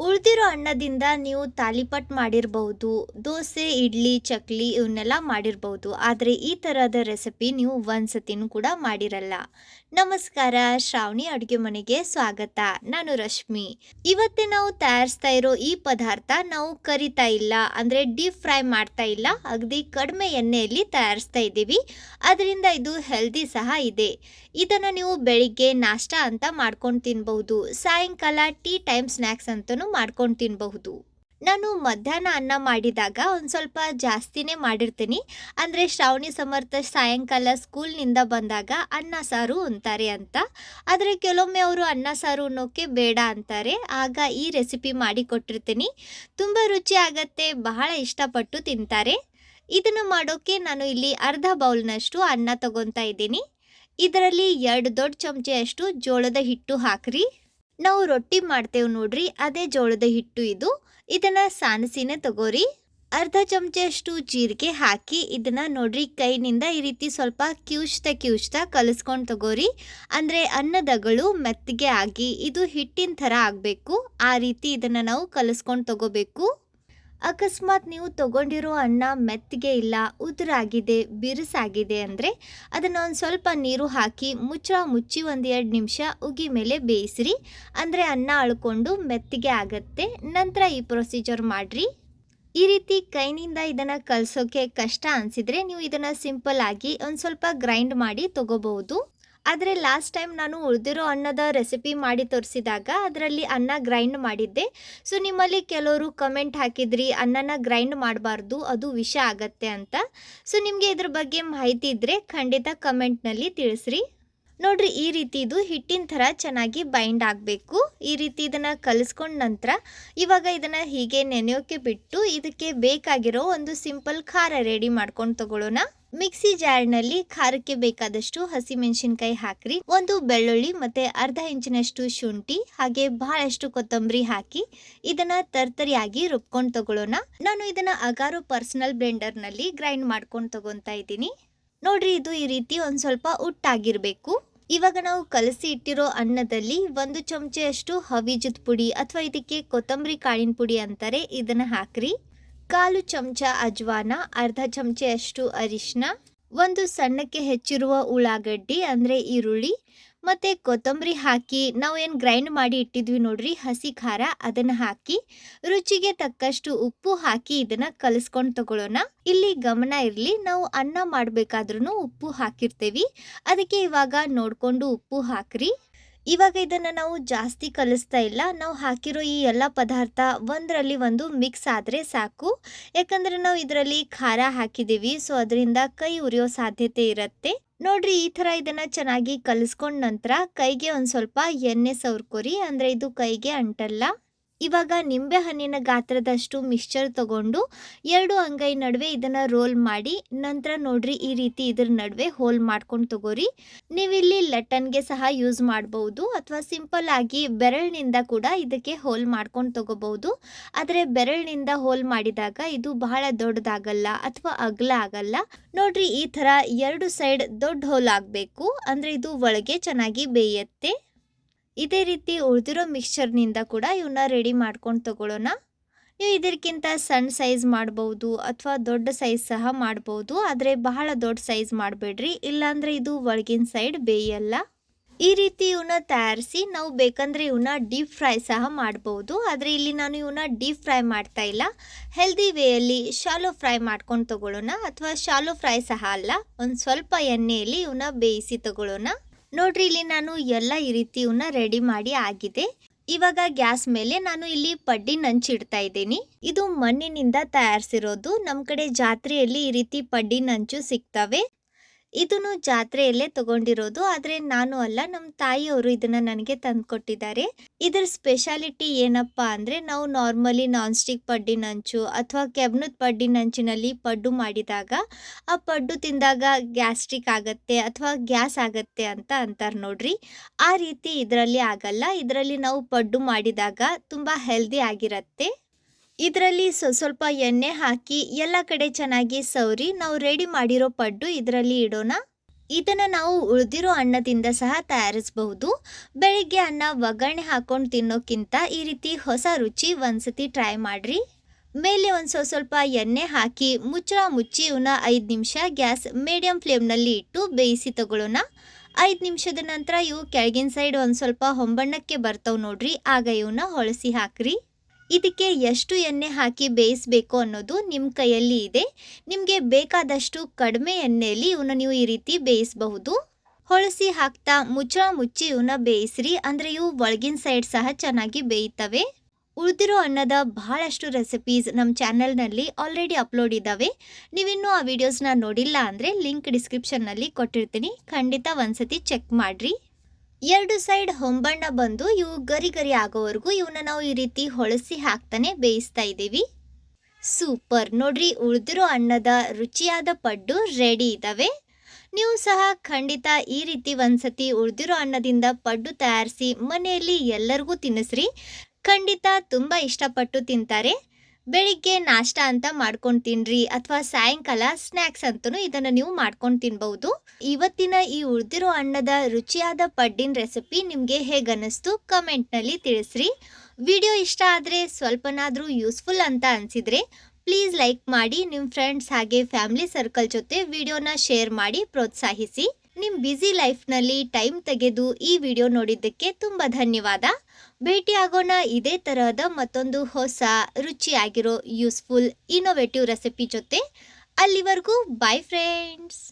ಉಳಿದಿರೋ ಅನ್ನದಿಂದ ನೀವು ತಾಲಿಪಟ್ ಮಾಡಿರಬಹುದು, ದೋಸೆ, ಇಡ್ಲಿ, ಚಕ್ಲಿ ಇವನ್ನೆಲ್ಲ ಮಾಡಿರಬಹುದು. ಆದರೆ ಈ ಥರದ ರೆಸಿಪಿ ನೀವು ಒಂದ್ಸತಿನೂ ಕೂಡ ಮಾಡಿರಲ್ಲ. ನಮಸ್ಕಾರ, ಶ್ರಾವಣಿ ಅಡುಗೆ ಮನೆಗೆ ಸ್ವಾಗತ. ನಾನು ರಶ್ಮಿ. ಇವತ್ತೇ ನಾವು ತಯಾರಿಸ್ತಾ ಇರೋ ಈ ಪದಾರ್ಥ ನಾವು ಕರಿತಾ ಇಲ್ಲ, ಅಂದರೆ ಡೀಪ್ ಫ್ರೈ ಮಾಡ್ತಾ ಇಲ್ಲ, ಅಗದಿ ಕಡಿಮೆ ಎಣ್ಣೆಯಲ್ಲಿ ತಯಾರಿಸ್ತಾ ಇದ್ದೀವಿ. ಅದರಿಂದ ಇದು ಹೆಲ್ದಿ ಸಹ ಇದೆ. ಇದನ್ನು ನೀವು ಬೆಳಿಗ್ಗೆ ನಾಷ್ಟ ಅಂತ ಮಾಡ್ಕೊಂಡು ತಿನ್ಬಹುದು, ಸಾಯಂಕಾಲ ಟೀ ಟೈಮ್ ಸ್ನ್ಯಾಕ್ಸ್ ಅಂತಲೂ ಮಾಡ್ಕೊಂಡು ತಿನ್ನಬಹುದು. ನಾನು ಮಧ್ಯಾಹ್ನ ಅನ್ನ ಮಾಡಿದಾಗ ಒಂದು ಸ್ವಲ್ಪ ಜಾಸ್ತಿನೇ ಮಾಡಿರ್ತೀನಿ. ಅಂದರೆ ಶ್ರಾವಣಿ ಸಮರ್ಥ ಸಾಯಂಕಾಲ ಸ್ಕೂಲ್ನಿಂದ ಬಂದಾಗ ಅನ್ನ ಸಾರು ಅಂತಾರೆ ಅಂತ. ಆದರೆ ಕೆಲವೊಮ್ಮೆ ಅವರು ಅನ್ನ ಸಾರು ಅನ್ನೋಕ್ಕೆ ಬೇಡ ಅಂತಾರೆ. ಆಗ ಈ ರೆಸಿಪಿ ಮಾಡಿ ಕೊಟ್ಟಿರ್ತೀನಿ. ತುಂಬ ರುಚಿ ಆಗತ್ತೆ, ಬಹಳ ಇಷ್ಟಪಟ್ಟು ತಿಂತಾರೆ. ಇದನ್ನು ಮಾಡೋಕ್ಕೆ ನಾನು ಇಲ್ಲಿ ಅರ್ಧ ಬೌಲ್ನಷ್ಟು ಅನ್ನ ತಗೊತಾ ಇದ್ದೀನಿ. ಇದರಲ್ಲಿ 2 ದೊಡ್ಡ ಚಮಚೆಯಷ್ಟು ಜೋಳದ ಹಿಟ್ಟು ಹಾಕ್ರಿ. ನಾವು ರೊಟ್ಟಿ ಮಾಡ್ತೇವೆ ನೋಡ್ರಿ, ಅದೇ ಜೋಳದ ಹಿಟ್ಟು ಇದು. ಇದನ್ನು ಸಾನಸಿನೇ ತಗೋರಿ. ಅರ್ಧ ಚಮಚೆಯಷ್ಟು ಜೀರಿಗೆ ಹಾಕಿ ಇದನ್ನು ನೋಡ್ರಿ ಕೈನಿಂದ ಈ ರೀತಿ ಸ್ವಲ್ಪ ಕಿವುಚ್ತಾ ಕಲಿಸ್ಕೊಂಡು ತಗೋರಿ. ಅಂದರೆ ಅನ್ನದಗಳು ಮೆತ್ತಗೆ ಆಗಿ ಇದು ಹಿಟ್ಟಿನ ಥರ ಆಗಬೇಕು. ಆ ರೀತಿ ಇದನ್ನು ನಾವು ಕಲಿಸ್ಕೊಂಡು ತಗೋಬೇಕು. ಅಕಸ್ಮಾತ್ ನೀವು ತಗೊಂಡಿರೋ ಅನ್ನ ಮೆತ್ತಗೆ ಇಲ್ಲ, ಉದುರಾಗಿದೆ, ಬಿರುಸಾಗಿದೆ ಅಂದರೆ ಅದನ್ನು ಒಂದು ಸ್ವಲ್ಪ ನೀರು ಹಾಕಿ ಮುಚ್ಚಿ 1-2 ನಿಮಿಷ ಉಗಿ ಮೇಲೆ ಬೇಯಿಸ್ರಿ. ಅಂದರೆ ಅನ್ನ ಅಳ್ಕೊಂಡು ಮೆತ್ತಗೆ ಆಗತ್ತೆ. ನಂತರ ಈ ಪ್ರೊಸೀಜರ್ ಮಾಡಿರಿ. ಈ ರೀತಿ ಕೈನಿಂದ ಇದನ್ನು ಕಲಿಸೋಕ್ಕೆ ಕಷ್ಟ ಅನಿಸಿದರೆ ನೀವು ಇದನ್ನು ಸಿಂಪಲ್ ಆಗಿ ಒಂದು ಸ್ವಲ್ಪ ಗ್ರೈಂಡ್ ಮಾಡಿ ತಗೋಬಹುದು. ಆದರೆ ಲಾಸ್ಟ್ ಟೈಮ್ ನಾನು ಉಳಿದಿರೋ ಅನ್ನದ ರೆಸಿಪಿ ಮಾಡಿ ತೋರಿಸಿದಾಗ ಅದರಲ್ಲಿ ಅನ್ನ ಗ್ರೈಂಡ್ ಮಾಡಿದ್ದೆ. ಸೊ ನಿಮ್ಮಲ್ಲಿ ಕೆಲವರು ಕಮೆಂಟ್ ಹಾಕಿದ್ರಿ ಅನ್ನನ ಗ್ರೈಂಡ್ ಮಾಡಬಾರ್ದು, ಅದು ವಿಷ ಆಗತ್ತೆ ಅಂತ. ಸೊ ನಿಮಗೆ ಇದ್ರ ಬಗ್ಗೆ ಮಾಹಿತಿ ಇದ್ದರೆ ಖಂಡಿತ ಕಮೆಂಟ್ನಲ್ಲಿ ತಿಳಿಸ್ರಿ. ನೋಡ್ರಿ, ಈ ರೀತಿ ಇದು ಹಿಟ್ಟಿನ ಥರ ಚೆನ್ನಾಗಿ ಬೈಂಡ್ ಆಗಬೇಕು. ಈ ರೀತಿ ಇದನ್ನು ಕಲಿಸ್ಕೊಂಡ ನಂತರ ಇವಾಗ ಇದನ್ನು ಹೀಗೆ ನೆನೆಯೋಕ್ಕೆ ಬಿಟ್ಟು ಇದಕ್ಕೆ ಬೇಕಾಗಿರೋ ಒಂದು ಸಿಂಪಲ್ ಖಾರ ರೆಡಿ ಮಾಡ್ಕೊಂಡು ತಗೊಳ್ಳೋಣ. ಮಿಕ್ಸಿ ಜಾರ್ನಲ್ಲಿ ಖಾರಕ್ಕೆ ಬೇಕಾದಷ್ಟು ಹಸಿಮೆಣಸಿನಕಾಯಿ ಹಾಕ್ರಿ. 1 ಬೆಳ್ಳುಳ್ಳಿ ಮತ್ತೆ ಅರ್ಧ ಇಂಚಿನಷ್ಟು ಶುಂಠಿ, ಹಾಗೆ ಬಹಳಷ್ಟು ಕೊತ್ತಂಬರಿ ಹಾಕಿ ಇದನ್ನ ತರ್ತರಿಯಾಗಿ ರುಬ್ಕೊಂಡು ತಗೊಳ್ಳೋಣ. ನಾನು ಇದನ್ನ ಅಗಾರೋ ಪರ್ಸನಲ್ ಬ್ಲೆಂಡರ್ನಲ್ಲಿ ಗ್ರೈಂಡ್ ಮಾಡ್ಕೊಂಡು ತಗೊತಾ ಇದ್ದೀನಿ. ನೋಡ್ರಿ, ಇದು ಈ ರೀತಿ ಒಂದು ಸ್ವಲ್ಪ ಉಟ್ಟಾಗಿರ್ಬೇಕು. ಇವಾಗ ನಾವು ಕಲಸಿ ಇಟ್ಟಿರೋ ಅನ್ನದಲ್ಲಿ 1 ಚಮಚೆಯಷ್ಟು ಹವಿಜದ ಪುಡಿ ಅಥವಾ ಇದಕ್ಕೆ ಕೊತ್ತಂಬರಿ ಕಾಳಿನ ಪುಡಿ ಅಂತಾರೆ, ಇದನ್ನ ಹಾಕ್ರಿ. 1/4 ಚಮಚ ಅಜ್ವಾನ, ಅರ್ಧ ಚಮಚೆಯಷ್ಟು ಅರಿಶಿನ, 1 ಸಣ್ಣಕ್ಕೆ ಹೆಚ್ಚಿರುವ ಉಳ್ಳಾಗಡ್ಡಿ ಅಂದರೆ ಈರುಳ್ಳಿ ಮತ್ತು ಕೊತ್ತಂಬರಿ ಹಾಕಿ ನಾವು ಏನು ಗ್ರೈಂಡ್ ಮಾಡಿ ಇಟ್ಟಿದ್ವಿ ನೋಡ್ರಿ ಹಸಿ ಖಾರ, ಅದನ್ನು ಹಾಕಿ ರುಚಿಗೆ ತಕ್ಕಷ್ಟು ಉಪ್ಪು ಹಾಕಿ ಇದನ್ನು ಕಲಿಸ್ಕೊಂಡು ತಗೊಳ್ಳೋಣ. ಇಲ್ಲಿ ಗಮನ ಇರಲಿ, ನಾವು ಅನ್ನ ಮಾಡಬೇಕಾದ್ರೂ ಉಪ್ಪು ಹಾಕಿರ್ತೀವಿ, ಅದಕ್ಕೆ ಇವಾಗ ನೋಡಿಕೊಂಡು ಉಪ್ಪು ಹಾಕ್ರಿ. ಇವಾಗ ಇದನ್ನು ನಾವು ಜಾಸ್ತಿ ಕಲಿಸ್ತಾ ಇಲ್ಲ. ನಾವು ಹಾಕಿರೋ ಈ ಎಲ್ಲ ಪದಾರ್ಥ ಒಂದರಲ್ಲಿ ಒಂದು ಮಿಕ್ಸ್ ಆದರೆ ಸಾಕು. ಯಾಕಂದರೆ ನಾವು ಇದರಲ್ಲಿ ಖಾರ ಹಾಕಿದ್ದೀವಿ, ಸೊ ಅದರಿಂದ ಕೈ ಉರಿಯೋ ಸಾಧ್ಯತೆ ಇರುತ್ತೆ. ನೋಡ್ರಿ, ಈ ಥರ ಇದನ್ನು ಚೆನ್ನಾಗಿ ಕಲಿಸ್ಕೊಂಡ ನಂತರ ಕೈಗೆ ಒಂದು ಸ್ವಲ್ಪ ಎಣ್ಣೆ ಸವರ್ಕೊರಿ, ಅಂದರೆ ಇದು ಕೈಗೆ ಅಂಟಲ್ಲ. ಇವಾಗ ನಿಂಬೆ ಹಣ್ಣಿನ ಗಾತ್ರದಷ್ಟು ಮಿಕ್ಸ್ಚರ್ ತಗೊಂಡು 2 ಅಂಗೈ ನಡುವೆ ಇದನ್ನು ರೋಲ್ ಮಾಡಿ ನಂತರ ನೋಡ್ರಿ ಈ ರೀತಿ ಇದ್ರ ನಡುವೆ ಹೋಲ್ ಮಾಡ್ಕೊಂಡು ತಗೋರಿ. ನೀವಿಲ್ಲಿ ಲಟ್ಟನ್ಗೆ ಸಹ ಯೂಸ್ ಮಾಡಬಹುದು ಅಥವಾ ಸಿಂಪಲ್ ಆಗಿ ಬೆರಳಿನಿಂದ ಕೂಡ ಇದಕ್ಕೆ ಹೋಲ್ ಮಾಡ್ಕೊಂಡು ತಗೋಬಹುದು. ಆದರೆ ಬೆರಳಿನಿಂದ ಹೋಲ್ ಮಾಡಿದಾಗ ಇದು ಬಹಳ ದೊಡ್ಡದಾಗಲ್ಲ ಅಥವಾ ಅಗಲ ಆಗಲ್ಲ. ನೋಡ್ರಿ, ಈ ಥರ 2 ಸೈಡ್ ದೊಡ್ಡ ಹೋಲ್ ಆಗಬೇಕು, ಅಂದರೆ ಇದು ಒಳಗೆ ಚೆನ್ನಾಗಿ ಬೇಯುತ್ತೆ. ಇದೇ ರೀತಿ ಉಳಿದಿರೋ ಮಿಕ್ಸ್ಚರ್ನಿಂದ ಕೂಡ ಇವನ್ನ ರೆಡಿ ಮಾಡ್ಕೊಂಡು ತಗೊಳ್ಳೋಣ. ನೀವು ಇದಕ್ಕಿಂತ ಸಣ್ಣ ಸೈಜ್ ಮಾಡ್ಬೋದು ಅಥವಾ ದೊಡ್ಡ ಸೈಜ್ ಸಹ ಮಾಡ್ಬೋದು, ಆದರೆ ಬಹಳ ದೊಡ್ಡ ಸೈಜ್ ಮಾಡಬೇಡ್ರಿ, ಇಲ್ಲಾಂದರೆ ಇದು ಒಳಗಿನ ಸೈಡ್ ಬೇಯಲ್ಲ. ಈ ರೀತಿ ಇವನ್ನ ತಯಾರಿಸಿ ನಾವು ಬೇಕಂದರೆ ಇವನ್ನ ಡೀಪ್ ಫ್ರೈ ಸಹ ಮಾಡ್ಬೋದು. ಆದರೆ ಇಲ್ಲಿ ನಾನು ಇವನ್ನ ಡೀಪ್ ಫ್ರೈ ಮಾಡ್ತಾ ಇಲ್ಲ, ಹೆಲ್ದಿ ವೇಯಲ್ಲಿ ಶಾಲೋ ಫ್ರೈ ಮಾಡ್ಕೊಂಡು ತಗೊಳ್ಳೋಣ. ಅಥವಾ ಶಾಲೋ ಫ್ರೈ ಸಹ ಅಲ್ಲ, ಒಂದು ಸ್ವಲ್ಪ ಎಣ್ಣೆಯಲ್ಲಿ ಇವನ್ನ ಬೇಯಿಸಿ ತಗೊಳ್ಳೋಣ. ನೋಡ್ರಿ, ಇಲ್ಲಿ ನಾನು ಎಲ್ಲ ಈ ರೀತಿ ಇವನ್ನ ರೆಡಿ ಮಾಡಿ ಆಗಿದೆ. ಇವಾಗ ಗ್ಯಾಸ್ ಮೇಲೆ ನಾನು ಇಲ್ಲಿ ಪಡ್ಡಿನ ಹಂಚಿಡ್ತಾ ಇದ್ದೀನಿ. ಇದು ಮಣ್ಣಿನಿಂದ ತಯಾರಿಸಿರೋದು. ನಮ್ಮ ಕಡೆ ಜಾತ್ರೆಯಲ್ಲಿ ಈ ರೀತಿ ಪಡ್ಡಿನ ಹಂಚು ಸಿಗ್ತವೆ. ಇದನ್ನು ಜಾತ್ರೆಯಲ್ಲೇ ತಗೊಂಡಿರೋದು, ಆದರೆ ನಾನು ಅಲ್ಲ, ನಮ್ಮ ತಾಯಿಯವರು ಇದನ್ನು ನನಗೆ ತಂದು ಕೊಟ್ಟಿದ್ದಾರೆ. ಇದರ ಸ್ಪೆಷಾಲಿಟಿ ಏನಪ್ಪ ಅಂದರೆ ನಾವು ನಾರ್ಮಲಿ ನಾನ್ ಸ್ಟಿಕ್ ಪಡ್ಡಿನ ಹಂಚು ಅಥವಾ ಕೆಬ್ನದ ಪಡ್ಡಿನ ಹಂಚಿನಲ್ಲಿ ಪಡ್ಡು ಮಾಡಿದಾಗ ಆ ಪಡ್ಡು ತಿಂದಾಗ ಗ್ಯಾಸ್ಟ್ರಿಕ್ ಆಗತ್ತೆ ಅಥವಾ ಗ್ಯಾಸ್ ಆಗತ್ತೆ ಅಂತ ಅಂತಾರೆ ನೋಡ್ರಿ. ಆ ರೀತಿ ಇದರಲ್ಲಿ ಆಗಲ್ಲ. ಇದರಲ್ಲಿ ನಾವು ಪಡ್ಡು ಮಾಡಿದಾಗ ತುಂಬ ಹೆಲ್ದಿ ಆಗಿರತ್ತೆ. ಇದರಲ್ಲಿ ಸ್ವಲ್ಪ ಎಣ್ಣೆ ಹಾಕಿ ಎಲ್ಲ ಕಡೆ ಚೆನ್ನಾಗಿ ಸವರಿ ನಾವು ರೆಡಿ ಮಾಡಿರೋ ಪಡ್ಡು ಇದರಲ್ಲಿ ಇಡೋಣ. ಇದನ್ನ ನಾವು ಉಳಿದಿರೋ ಅನ್ನದಿಂದ ಸಹ ತಯಾರಿಸಬಹುದು. ಬೆಳಿಗ್ಗೆ ಅನ್ನ ಒಗ್ಗರಣೆ ಹಾಕೊಂಡು ತಿನ್ನೋಕ್ಕಿಂತ ಈ ರೀತಿ ಹೊಸ ರುಚಿ ಒಂದ್ಸತಿ ಟ್ರೈ ಮಾಡ್ರಿ. ಮೇಲೆ ಒಂದು ಸ್ವಲ್ಪ ಎಣ್ಣೆ ಹಾಕಿ ಮುಚ್ಚಳ ಮುಚ್ಚಿ ಇವನ್ನ 5 ನಿಮಿಷ ಗ್ಯಾಸ್ ಮೀಡಿಯಂ ಫ್ಲೇಮ್ನಲ್ಲಿ ಇಟ್ಟು ಬೇಯಿಸಿ ತಗೊಳ್ಳೋಣ. 5 ನಿಮಿಷದ ನಂತರ ಇವು ಕೆಳಗಿನ ಸೈಡ್ ಒಂದು ಸ್ವಲ್ಪ ಹೊಂಬಣ್ಣಕ್ಕೆ ಬರ್ತಾವೆ ನೋಡ್ರಿ, ಆಗ ಇವನ್ನ ಹೊಳಸಿ ಹಾಕ್ರಿ. ಇದಕ್ಕೆ ಎಷ್ಟು ಎಣ್ಣೆ ಹಾಕಿ ಬೇಯಿಸಬೇಕು ಅನ್ನೋದು ನಿಮ್ಮ ಕೈಯಲ್ಲಿ ಇದೆ. ನಿಮಗೆ ಬೇಕಾದಷ್ಟು ಕಡಿಮೆ ಎಣ್ಣೆಯಲ್ಲಿ ಇವನ್ನ ನೀವು ಈ ರೀತಿ ಬೇಯಿಸಬಹುದು. ಹೊಳಸಿ ಹಾಕ್ತಾ ಮುಚ್ಚಳ ಮುಚ್ಚಿ ಇವನ್ನ ಬೇಯಿಸ್ರಿ, ಅಂದರೆ ಇವು ಒಳಗಿನ ಸೈಡ್ ಸಹ ಚೆನ್ನಾಗಿ ಬೇಯ್ತವೆ. ಉಳಿದಿರೋ ಅನ್ನದ ಬಹಳಷ್ಟು ರೆಸಿಪೀಸ್ ನಮ್ಮ ಚಾನಲ್ನಲ್ಲಿ ಆಲ್ರೆಡಿ ಅಪ್ಲೋಡ್ ಇದ್ದಾವೆ. ನೀವಿನ್ನೂ ಆ ವಿಡಿಯೋಸ್ನ ನೋಡಿಲ್ಲ ಅಂದರೆ ಲಿಂಕ್ ಡಿಸ್ಕ್ರಿಪ್ಷನ್ನಲ್ಲಿ ಕೊಟ್ಟಿರ್ತೀನಿ, ಖಂಡಿತ ಒಂದ್ಸತಿ ಚೆಕ್ ಮಾಡಿರಿ. 2 ಸೈಡ್ ಹೊಂಬಣ್ಣ ಬಂದು ಇವು ಗರಿ ಗರಿ ಆಗೋವರೆಗೂ ಇವನ್ನ ನಾವು ಈ ರೀತಿ ಹೊಳಸಿ ಹಾಕ್ತಾನೆ ಬೇಯಿಸ್ತಾ ಇದ್ದೀವಿ. ಸೂಪರ್ ನೋಡ್ರಿ, ಉಳಿದಿರೋ ಅನ್ನದ ರುಚಿಯಾದ ಪಡ್ಡು ರೆಡಿ ಇದ್ದಾವೆ. ನೀವು ಸಹ ಖಂಡಿತ ಈ ರೀತಿ ಒಂದ್ಸತಿ ಉಳಿದಿರೋ ಅನ್ನದಿಂದ ಪಡ್ಡು ತಯಾರಿಸಿ ಮನೆಯಲ್ಲಿ ಎಲ್ಲರಿಗೂ ತಿನ್ನಿಸ್ರಿ. ಖಂಡಿತ ತುಂಬ ಇಷ್ಟಪಟ್ಟು ತಿಂತಾರೆ. ಬೆಳಿಗ್ಗೆ ನಾಷ್ಟ ಅಂತ ಮಾಡ್ಕೊಂಡು ತಿನ್ರಿ, ಅಥವಾ ಸಾಯಂಕಾಲ ಸ್ನ್ಯಾಕ್ಸ್ ಅಂತಲೂ ಇದನ್ನು ನೀವು ಮಾಡ್ಕೊಂಡು ತಿನ್ಬಹುದು. ಇವತ್ತಿನ ಈ ಉಳಿದಿರೋ ಅನ್ನದ ರುಚಿಯಾದ ಪಡ್ಡಿನ ರೆಸಿಪಿ ನಿಮಗೆ ಹೇಗೆ ಅನ್ನಿಸ್ತು ಕಮೆಂಟ್ನಲ್ಲಿ ತಿಳಿಸ್ರಿ. ವಿಡಿಯೋ ಇಷ್ಟ ಆದರೆ ಸ್ವಲ್ಪನಾದರೂ ಯೂಸ್ಫುಲ್ ಅಂತ ಅನಿಸಿದರೆ ಪ್ಲೀಸ್ ಲೈಕ್ ಮಾಡಿ, ನಿಮ್ಮ ಫ್ರೆಂಡ್ಸ್ ಹಾಗೆ ಫ್ಯಾಮಿಲಿ ಸರ್ಕಲ್ ಜೊತೆ ವಿಡಿಯೋನ ಶೇರ್ ಮಾಡಿ ಪ್ರೋತ್ಸಾಹಿಸಿ. ನಿಮ್ಮ ಬ್ಯುಸಿ ಲೈಫ್ನಲ್ಲಿ ಟೈಮ್ ತೆಗೆದು ಈ ವಿಡಿಯೋ ನೋಡಿದ್ದಕ್ಕೆ ತುಂಬ ಧನ್ಯವಾದ. ಭೇಟಿಯಾಗೋಣ ಇದೇ ತರಹದ ಮತ್ತೊಂದು ಹೊಸ ರುಚಿಯಾಗಿರೋ ಯೂಸ್ಫುಲ್ ಇನ್ನೋವೇಟಿವ್ ರೆಸಿಪಿ ಜೊತೆ. ಅಲ್ಲಿವರೆಗೂ ಬಾಯ್ ಫ್ರೆಂಡ್ಸ್.